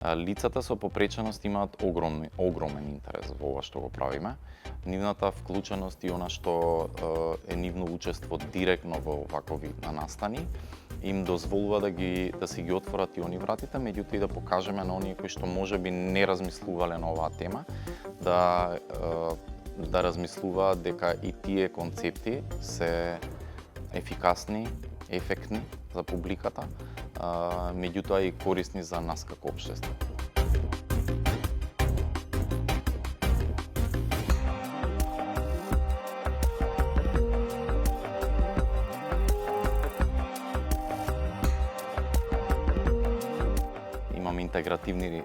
Лицата со попреченост имаат огромен интерес во ова што го правиме. Нивната вклученост и она што е нивно учество директно во ваков вид на настани им дозволува да си ги отворат и они вратите, меѓутоа и да покажеме на оние кои што можеби не размислувале на оваа тема, да размислуваат дека и тие концепти се ефикасни, ефектни за публиката, меѓутоа и корисни за нас како општество. Имаме интегративни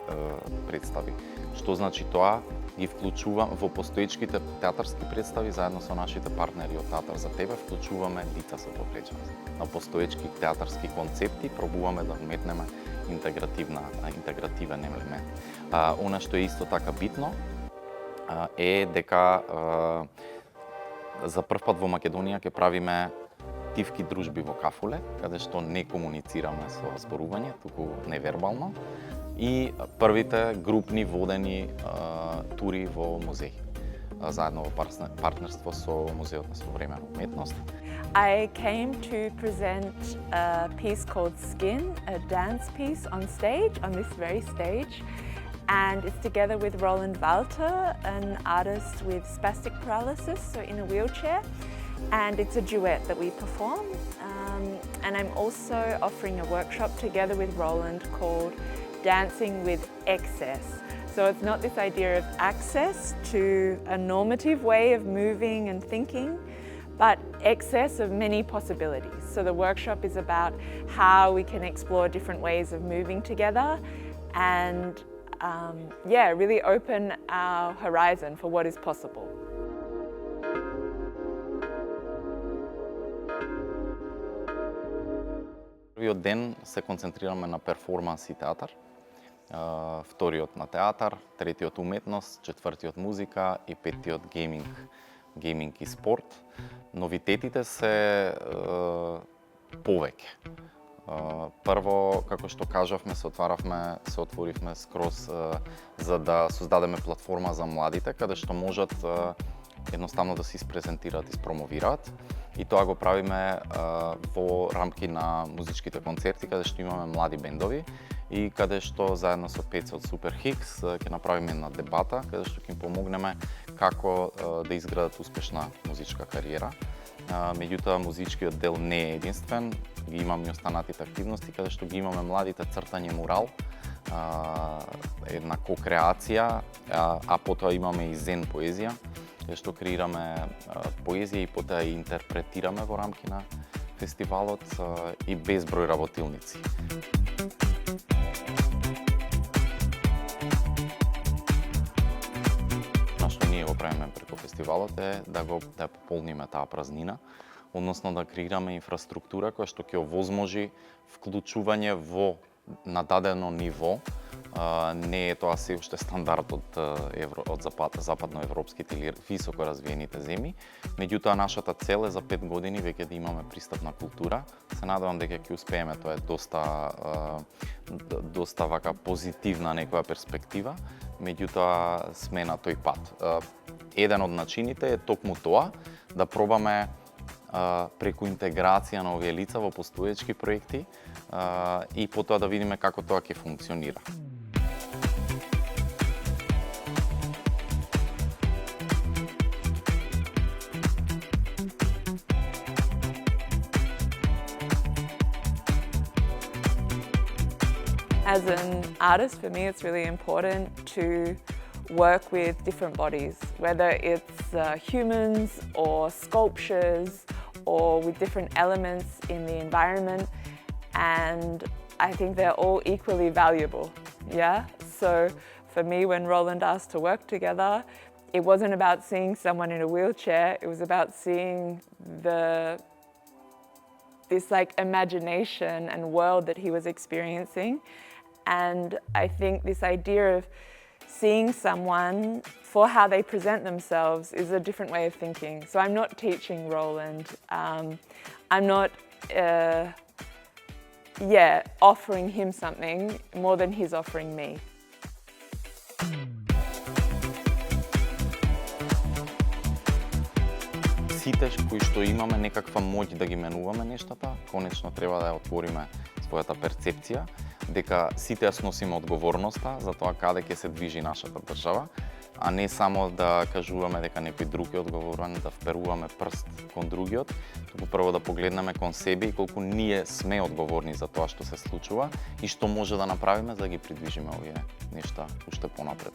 представи. Што значи тоа? Ги вклучувам во постоечките театарски представи заедно со нашите партнери од Театар за тебе, вклучуваме лица со попреченост. На постоечки театарски концепти пробуваме да вметнеме интегративен елемент. Она што е исто така битно е дека за прв пат во Македонија ќе правиме тивки дружби во кафуле, каде што не комуницираме со зборување, туку невербално, и првите групни водени тури во музеи, заедно во партнерство со Музеот на современа уметност. I came to present a piece called Skin, a dance piece on stage, on this very stage. And it's together with Roland Walter, an artist with spastic paralysis, so in a wheelchair. And it's a duet that we perform. And I'm also offering a workshop together with Roland called Dancing with Excess. So it's not this idea of access to a normative way of moving and thinking, but excess of many possibilities. So the workshop is about how we can explore different ways of moving together and really open our horizon for what is possible. Првиот ден се концентрираме на перформанс и театар, вториот на театар, третиот уметност, четвртиот музика и петтиот гейминг и спорт. Новитетите се повеќе. Прво, како што кажавме, се отворивме скроз за да создадеме платформа за младите, каде што можат едноставно да се испрезентираат и спромовираат. И тоа го правиме во рамки на музичките концерти, каде што имаме млади бендови и каде што заедно со Пеца од Супер Хикс ќе направиме една дебата, каде што ќе им помогнеме како да изградат успешна музичка кариера. Меѓутоа, музичкиот дел не е единствен, ги имаме и останатите активности, каде што ги имаме младите цртање мурал, една кокреација, а потоа имаме и зен поезија, каде што креираме поезија и потоа ја интерпретираме во рамки на фестивалот и безброј работилници. Што ние го правиме преку фестивалот е да пополниме таа празнина, односно да креираме инфраструктура која што ќе овозможи вклучување на дадено ниво. Не е тоа се уште стандард од западноевропските или високо развиените земји, меѓутоа нашата цел е за 5 години веќе да имаме пристапна култура. Се надевам дека ќе успееме, тоа е доста вака позитивна некоја перспектива, меѓутоа сме на тој пат. Еден од начините е токму тоа, да пробаме преку интеграција на овие лица во постоечки проекти и потоа да видиме како тоа ќе функционира. As an artist, for me, it's really important to work with different bodies, whether it's humans or sculptures or with different elements in the environment. And I think they're all equally valuable, yeah? So for me, when Roland asked to work together, it wasn't about seeing someone in a wheelchair, it was about seeing this like imagination and world that he was experiencing. And I think this idea of seeing someone for how they present themselves is a different way of thinking. So I'm not teaching Roland. I'm not offering him something more than he's offering me. Сите кои што имаме некаква моќ да ги менуваме нештата, конечно треба да ја отвориме својата перцепција, дека сите ја сносиме одговорноста за тоа каде ќе се движи нашата држава, а не само да кажуваме дека некој друг е одговорен, да вперуваме прст кон другиот, туку прво да погледнеме кон себе и колку ние сме одговорни за тоа што се случува и што може да направиме за да ги придвижиме овие нешта уште понапред.